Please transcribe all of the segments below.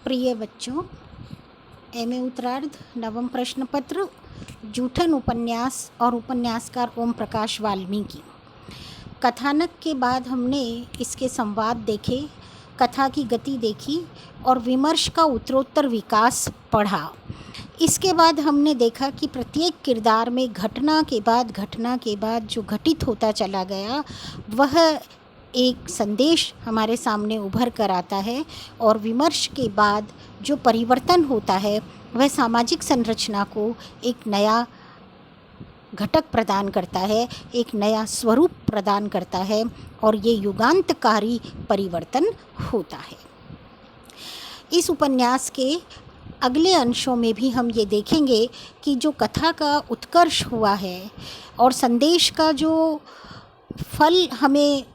प्रिय बच्चों, एमए उत्तरार्ध नवम प्रश्न पत्र जूठन उपन्यास और उपन्यासकार ओम प्रकाश वाल्मीकि। कथानक के बाद हमने इसके संवाद देखे, कथा की गति देखी और विमर्श का उत्तरोत्तर विकास पढ़ा। इसके बाद हमने देखा कि प्रत्येक किरदार में घटना के बाद जो घटित होता चला गया वह एक संदेश हमारे सामने उभर कर आता है और विमर्श के बाद जो परिवर्तन होता है वह सामाजिक संरचना को एक नया घटक प्रदान करता है, एक नया स्वरूप प्रदान करता है और ये युगांतकारी परिवर्तन होता है। इस उपन्यास के अगले अंशों में भी हम ये देखेंगे कि जो कथा का उत्कर्ष हुआ है और संदेश का जो फल हमें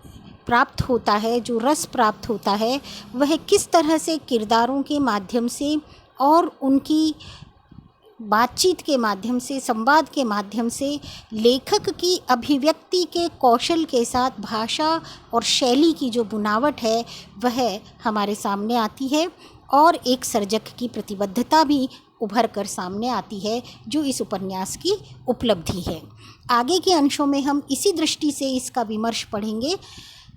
प्राप्त होता है, जो रस प्राप्त होता है, वह किस तरह से किरदारों के माध्यम से और उनकी बातचीत के माध्यम से, संवाद के माध्यम से लेखक की अभिव्यक्ति के कौशल के साथ भाषा और शैली की जो बुनावट है वह हमारे सामने आती है और एक सर्जक की प्रतिबद्धता भी उभर कर सामने आती है, जो इस उपन्यास की उपलब्धि है। आगे के अंशों में हम इसी दृष्टि से इसका विमर्श पढ़ेंगे।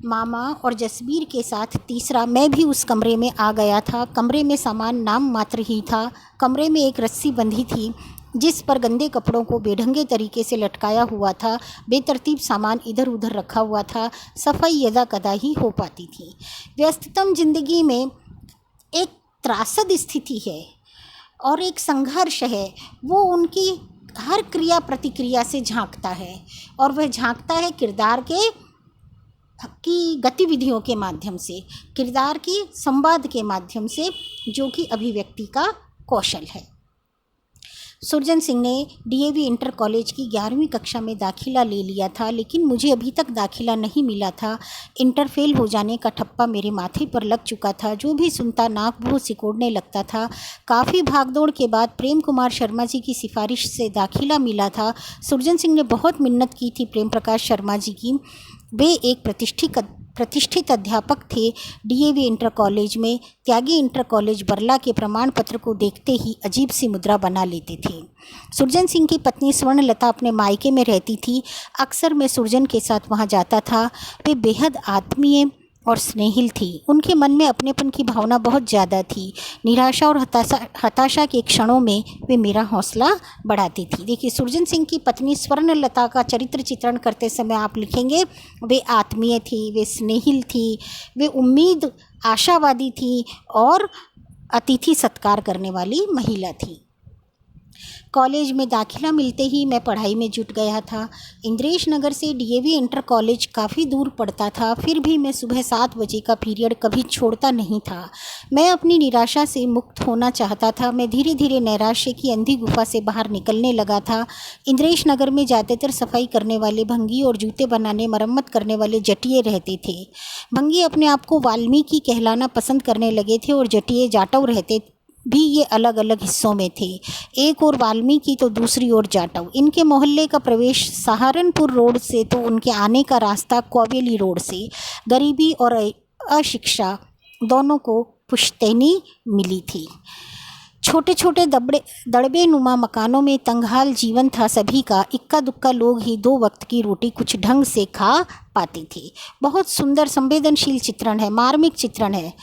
मामा और जसबीर के साथ तीसरा मैं भी उस कमरे में आ गया था। कमरे में सामान नाम मात्र ही था। कमरे में एक रस्सी बंधी थी जिस पर गंदे कपड़ों को बेढंगे तरीके से लटकाया हुआ था। बेतरतीब सामान इधर उधर रखा हुआ था। सफाई यदा कदा ही हो पाती थी। व्यस्ततम जिंदगी में एक त्रासद स्थिति है और एक संघर्ष है, वो उनकी हर क्रिया प्रतिक्रिया से झांकता है और वह झांकता है किरदार की गतिविधियों के माध्यम से, किरदार की संवाद के माध्यम से, जो कि अभिव्यक्ति का कौशल है। सुरजन सिंह ने डीएवी इंटर कॉलेज की 11वीं कक्षा में दाखिला ले लिया था, लेकिन मुझे अभी तक दाखिला नहीं मिला था। इंटर फेल हो जाने का ठप्पा मेरे माथे पर लग चुका था। जो भी सुनता नाक भौं सिकोड़ने लगता था। काफ़ी भागदौड़ के बाद प्रेम कुमार शर्मा जी की सिफारिश से दाखिला मिला था। सुरजन सिंह ने बहुत मिन्नत की थी प्रेम प्रकाश शर्मा जी की। वे एक प्रतिष्ठित अध्यापक थे डीएवी इंटर कॉलेज में। त्यागी इंटर कॉलेज बरला के प्रमाण पत्र को देखते ही अजीब सी मुद्रा बना लेते थे। सुरजन सिंह की पत्नी स्वर्णलता अपने मायके में रहती थी। अक्सर मैं सुरजन के साथ वहां जाता था। वे बेहद आत्मीय और स्नेहिल थी। उनके मन में अपनेपन की भावना बहुत ज़्यादा थी। निराशा और हताशा के क्षणों में वे मेरा हौसला बढ़ाती थी। देखिए, सुरजन सिंह की पत्नी स्वर्णलता का चरित्र चित्रण करते समय आप लिखेंगे वे आत्मीय थी, वे स्नेहिल थी, वे उम्मीद आशावादी थी और अतिथि सत्कार करने वाली महिला थी। कॉलेज में दाखिला मिलते ही मैं पढ़ाई में जुट गया था। इंद्रेश नगर से डीएवी इंटर कॉलेज काफ़ी दूर पड़ता था, फिर भी मैं सुबह 7 बजे का पीरियड कभी छोड़ता नहीं था। मैं अपनी निराशा से मुक्त होना चाहता था। मैं धीरे धीरे नैराश्य की अंधी गुफा से बाहर निकलने लगा था। इंद्रेश नगर में ज़्यादातर सफाई करने वाले भंगी और जूते बनाने मरम्मत करने वाले जटिये रहते थे। भंगी अपने आप को वाल्मीकि कहलाना पसंद करने लगे थे और जटिये जाटव रहते भी ये अलग अलग हिस्सों में थे। एक और वाल्मीकि तो दूसरी ओर जाटव। इनके मोहल्ले का प्रवेश सहारनपुर रोड से तो उनके आने का रास्ता कोवेली रोड से। गरीबी और अशिक्षा दोनों को पुश्तैनी मिली थी। छोटे छोटे दड़बे नुमा मकानों में तंगहाल जीवन था सभी का। इक्का दुक्का लोग ही 2 वक्त की रोटी कुछ ढंग से खा पाते थे। बहुत सुंदर संवेदनशील चित्रण है, मार्मिक चित्रण है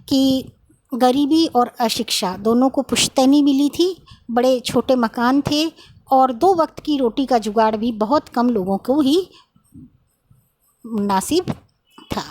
कि गरीबी और अशिक्षा दोनों को पुश्तैनी मिली थी। बड़े छोटे मकान थे और 2 वक्त की रोटी का जुगाड़ भी बहुत कम लोगों को ही मुनासिब था।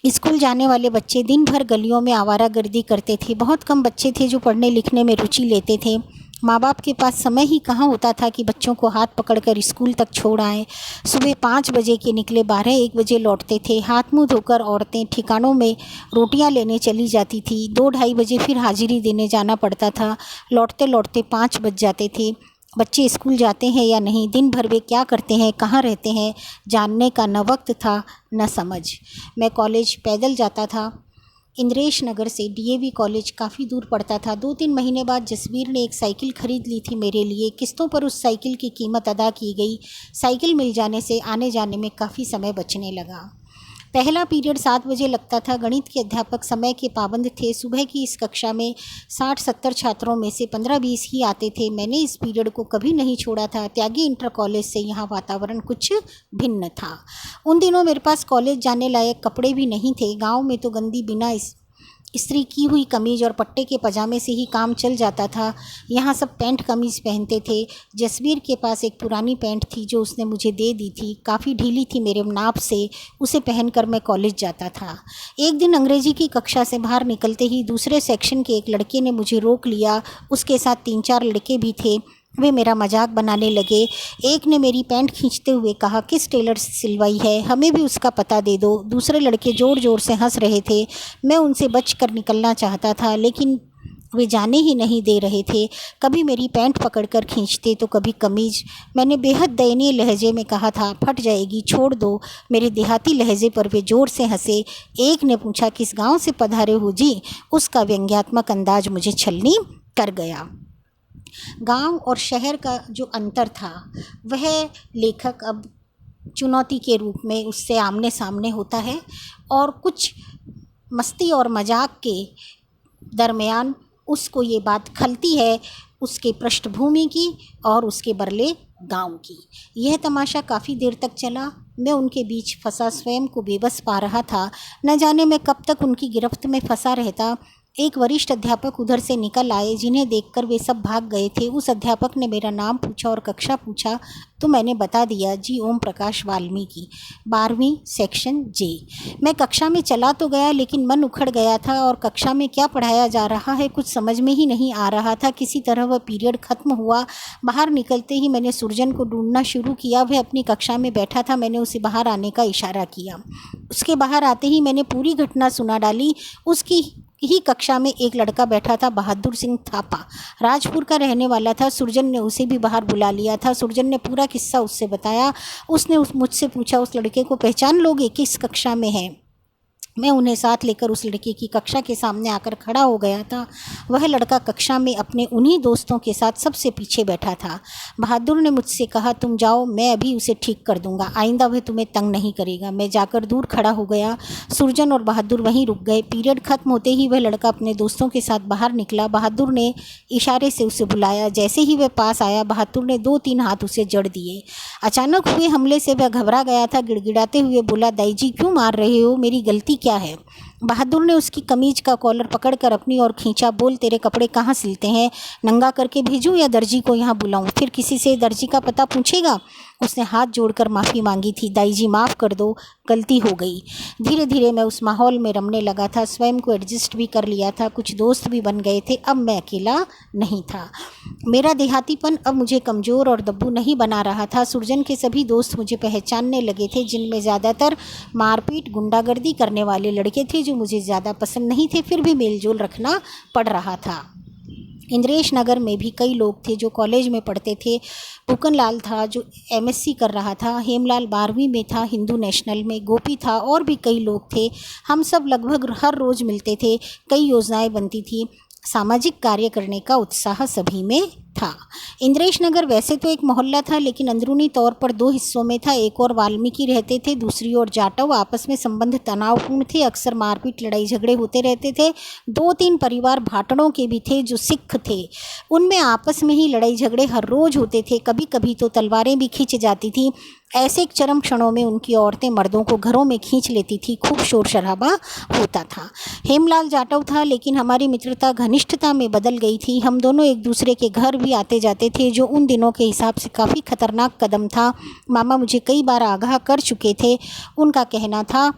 स्कूल जाने वाले बच्चे दिन भर गलियों में आवारागर्दी करते थे। बहुत कम बच्चे थे जो पढ़ने लिखने में रुचि लेते थे। माँ बाप के पास समय ही कहाँ होता था कि बच्चों को हाथ पकड़कर स्कूल तक छोड़ आएँ। सुबह 5 बजे के निकले 12-1 बजे लौटते थे। हाथ मुंह धोकर औरतें ठिकानों में रोटियां लेने चली जाती थी। 2-2:30 बजे फिर हाजिरी देने जाना पड़ता था। लौटते लौटते 5 बज जाते थे। बच्चे स्कूल जाते हैं या नहीं, दिन भर वे क्या करते हैं, कहाँ रहते हैं, जानने का न वक्त था न समझ। मैं कॉलेज पैदल जाता था। इंद्रेश नगर से डीएवी कॉलेज काफ़ी दूर पड़ता था। 2-3 महीने बाद जसबीर ने एक साइकिल ख़रीद ली थी मेरे लिए। किस्तों पर उस साइकिल की कीमत अदा की गई। साइकिल मिल जाने से आने जाने में काफ़ी समय बचने लगा। पहला पीरियड 7 बजे लगता था। गणित के अध्यापक समय के पाबंद थे। सुबह की इस कक्षा में 60-70 छात्रों में से 15-20 ही आते थे। मैंने इस पीरियड को कभी नहीं छोड़ा था। त्यागी इंटर कॉलेज से यहाँ वातावरण कुछ भिन्न था। उन दिनों मेरे पास कॉलेज जाने लायक कपड़े भी नहीं थे। गाँव में तो गंदी बिना इस्त्री की हुई कमीज और पट्टे के पजामे से ही काम चल जाता था। यहाँ सब पैंट कमीज पहनते थे। जसबीर के पास एक पुरानी पैंट थी जो उसने मुझे दे दी थी। काफ़ी ढीली थी मेरे नाप से। उसे पहनकर मैं कॉलेज जाता था। एक दिन अंग्रेजी की कक्षा से बाहर निकलते ही दूसरे सेक्शन के एक लड़के ने मुझे रोक लिया। उसके साथ 3-4 लड़के भी थे। वे मेरा मजाक बनाने लगे। एक ने मेरी पैंट खींचते हुए कहा, किस टेलर से सिलवाई है, हमें भी उसका पता दे दो। दूसरे लड़के ज़ोर ज़ोर से हंस रहे थे। मैं उनसे बचकर निकलना चाहता था, लेकिन वे जाने ही नहीं दे रहे थे। कभी मेरी पैंट पकड़कर खींचते तो कभी कमीज। मैंने बेहद दयनीय लहजे में कहा था, फट जाएगी, छोड़ दो। मेरे देहाती लहजे पर वे ज़ोर से हंसे। एक ने पूछा, किस गाँव से पधारे हो जी? उसका व्यंग्यात्मक अंदाज मुझे छलनी कर गया। गांव और शहर का जो अंतर था वह लेखक अब चुनौती के रूप में उससे आमने सामने होता है और कुछ मस्ती और मजाक के दरमियान उसको ये बात खलती है उसके पृष्ठभूमि की और उसके बरले गांव की। यह तमाशा काफ़ी देर तक चला। मैं उनके बीच फंसा स्वयं को बेबस पा रहा था। न जाने मैं कब तक उनकी गिरफ्त में फंसा रहता। एक वरिष्ठ अध्यापक उधर से निकल आए, जिन्हें देखकर वे सब भाग गए थे। उस अध्यापक ने मेरा नाम पूछा और कक्षा पूछा तो मैंने बता दिया, जी ओम प्रकाश वाल्मीकि, 12वीं सेक्शन जे। मैं कक्षा में चला तो गया लेकिन मन उखड़ गया था और कक्षा में क्या पढ़ाया जा रहा है कुछ समझ में ही नहीं आ रहा था। किसी तरह वह पीरियड ख़त्म हुआ। बाहर निकलते ही मैंने सुरजन को ढूंढना शुरू किया। वह अपनी कक्षा में बैठा था। मैंने उसे बाहर आने का इशारा किया। उसके बाहर आते ही मैंने पूरी घटना सुना डाली। उसकी ही कक्षा में एक लड़का बैठा था, बहादुर सिंह थापा, राजपुर का रहने वाला था। सुरजन ने उसे भी बाहर बुला लिया था। सुरजन ने पूरा किस्सा उससे बताया। उसने मुझसे पूछा, उस लड़के को पहचान लोगे, किस कक्षा में है? मैं उन्हें साथ लेकर उस लड़के की कक्षा के सामने आकर खड़ा हो गया था। वह लड़का कक्षा में अपने उन्हीं दोस्तों के साथ सबसे पीछे बैठा था। बहादुर ने मुझसे कहा, तुम जाओ, मैं अभी उसे ठीक कर दूंगा, आइंदा वह तुम्हें तंग नहीं करेगा। मैं जाकर दूर खड़ा हो गया। सुरजन और बहादुर वहीं रुक गए। पीरियड खत्म होते ही वह लड़का अपने दोस्तों के साथ बाहर निकला। बहादुर ने इशारे से उसे बुलाया। जैसे ही वह पास आया, बहादुर ने 2-3 हाथ उसे जड़ दिए। अचानक हुए हमले से वह घबरा गया था। गिड़गिड़ाते हुए बोला, दाई जी क्यों मार रहे हो, मेरी गलती क्या है? बहादुर ने उसकी कमीज का कॉलर पकड़कर अपनी ओर खींचा। बोल, तेरे कपड़े कहाँ सिलते हैं? नंगा करके भेजूं या दर्जी को यहाँ बुलाऊं? फिर किसी से दर्जी का पता पूछेगा? उसने हाथ जोड़कर माफ़ी मांगी थी। दाई जी माफ़ कर दो, गलती हो गई। धीरे धीरे मैं उस माहौल में रमने लगा था। स्वयं को एडजस्ट भी कर लिया था। कुछ दोस्त भी बन गए थे। अब मैं अकेला नहीं था। मेरा देहातीपन अब मुझे कमज़ोर और दब्बू नहीं बना रहा था। सुरजन के सभी दोस्त मुझे पहचानने लगे थे, जिनमें ज़्यादातर मारपीट गुंडागर्दी करने वाले लड़के थे जो मुझे ज़्यादा पसंद नहीं थे। फिर भी मेलजोल रखना पड़ रहा था। इंद्रेश नगर में भी कई लोग थे जो कॉलेज में पढ़ते थे। पुकनलाल था जो एमएससी कर रहा था। हेमलाल 12वीं में था हिंदू नेशनल में। गोपी था और भी कई लोग थे। हम सब लगभग हर रोज़ मिलते थे। कई योजनाएं बनती थी। सामाजिक कार्य करने का उत्साह सभी में था। इंद्रेश नगर वैसे तो एक मोहल्ला था, लेकिन अंदरूनी तौर पर 2 हिस्सों में था। एक और वाल्मीकि रहते थे, दूसरी ओर जाटव। आपस में संबंध तनावपूर्ण थे। अक्सर मारपीट लड़ाई झगड़े होते रहते थे। 2-3 परिवार भाटड़ों के भी थे जो सिख थे। उनमें आपस में ही लड़ाई झगड़े हर रोज़ होते थे। कभी कभी तो तलवारें भी खींच जाती थी। ऐसे चरम क्षणों में उनकी औरतें मर्दों को घरों में खींच लेती थी। खूब शोर शराबा होता था। हेमलाल जाटव था, लेकिन हमारी मित्रता घनिष्ठता में बदल गई थी। हम दोनों एक दूसरे के घर भी आते जाते थे, जो उन दिनों के हिसाब से काफ़ी खतरनाक कदम था। मामा मुझे कई बार आगाह कर चुके थे। उनका कहना था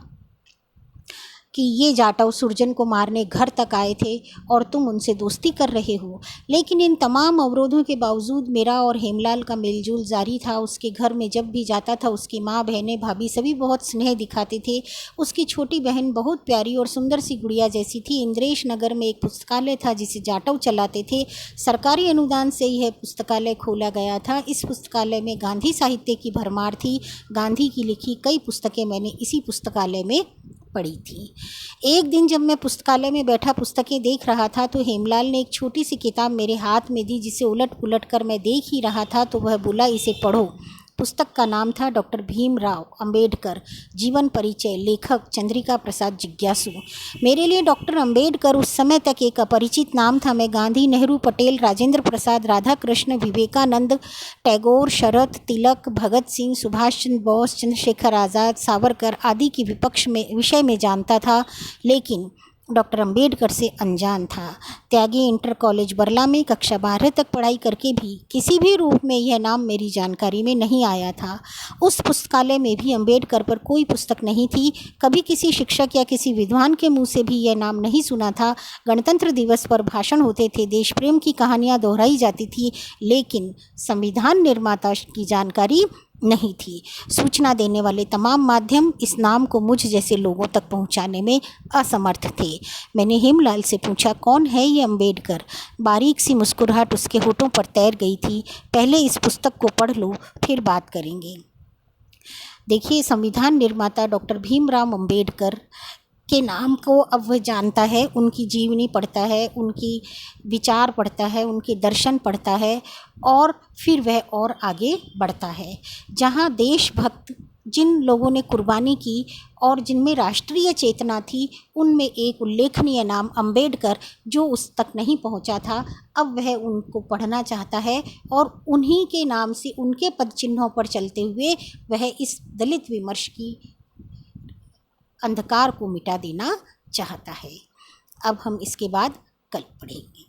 कि ये जाटव सुरजन को मारने घर तक आए थे और तुम उनसे दोस्ती कर रहे हो। लेकिन इन तमाम अवरोधों के बावजूद मेरा और हेमलाल का मेलजोल जारी था। उसके घर में जब भी जाता था, उसकी माँ, बहनें, भाभी सभी बहुत स्नेह दिखाते थे। उसकी छोटी बहन बहुत प्यारी और सुंदर सी गुड़िया जैसी थी। इंद्रेश नगर में एक पुस्तकालय था जिसे जाटव चलाते थे। सरकारी अनुदान से यह पुस्तकालय खोला गया था। इस पुस्तकालय में गांधी साहित्य की भरमार थी। गांधी की लिखी कई पुस्तकें मैंने इसी पुस्तकालय में पढ़ी थी। एक दिन जब मैं पुस्तकालय में बैठा पुस्तकें देख रहा था तो हेमलाल ने एक छोटी सी किताब मेरे हाथ में दी, जिसे उलट पुलट कर मैं देख ही रहा था। तो वह बोला, इसे पढ़ो। पुस्तक का नाम था डॉक्टर भीमराव अंबेडकर जीवन परिचय, लेखक चंद्रिका प्रसाद जिज्ञासु। मेरे लिए डॉक्टर अंबेडकर उस समय तक एक अपरिचित नाम था। मैं गांधी, नेहरू, पटेल, राजेंद्र प्रसाद, राधा कृष्ण, विवेकानंद, टैगोर, शरद, तिलक, भगत सिंह, सुभाष चंद्र बोस, चंद्रशेखर आज़ाद, सावरकर आदि की विषय में जानता था, लेकिन डॉक्टर अंबेडकर से अनजान था। त्यागी इंटर कॉलेज बरला में कक्षा 12 तक पढ़ाई करके भी किसी भी रूप में यह नाम मेरी जानकारी में नहीं आया था। उस पुस्तकालय में भी अंबेडकर पर कोई पुस्तक नहीं थी। कभी किसी शिक्षक या किसी विद्वान के मुंह से भी यह नाम नहीं सुना था। गणतंत्र दिवस पर भाषण होते थे, देश प्रेम की कहानियाँ दोहराई जाती थी, लेकिन संविधान निर्माता की जानकारी नहीं थी। सूचना देने वाले तमाम माध्यम इस नाम को मुझ जैसे लोगों तक पहुंचाने में असमर्थ थे। मैंने हेमलाल से पूछा, कौन है ये अंबेडकर? बारीक सी मुस्कुराहट उसके होठों पर तैर गई थी। पहले इस पुस्तक को पढ़ लो, फिर बात करेंगे। देखिए, संविधान निर्माता डॉक्टर भीमराव अंबेडकर के नाम को अब वह जानता है, उनकी जीवनी पढ़ता है, उनकी विचार पढ़ता है, उनके दर्शन पढ़ता है, और फिर वह और आगे बढ़ता है। जहाँ देशभक्त जिन लोगों ने कुर्बानी की और जिनमें राष्ट्रीय चेतना थी, उनमें एक उल्लेखनीय नाम अंबेडकर, जो उस तक नहीं पहुंचा था, अब वह उनको पढ़ना चाहता है और उन्हीं के नाम से, उनके पद चिन्हों पर चलते हुए वह इस दलित विमर्श की अंधकार को मिटा देना चाहता है। अब हम इसके बाद कल पढ़ेंगे।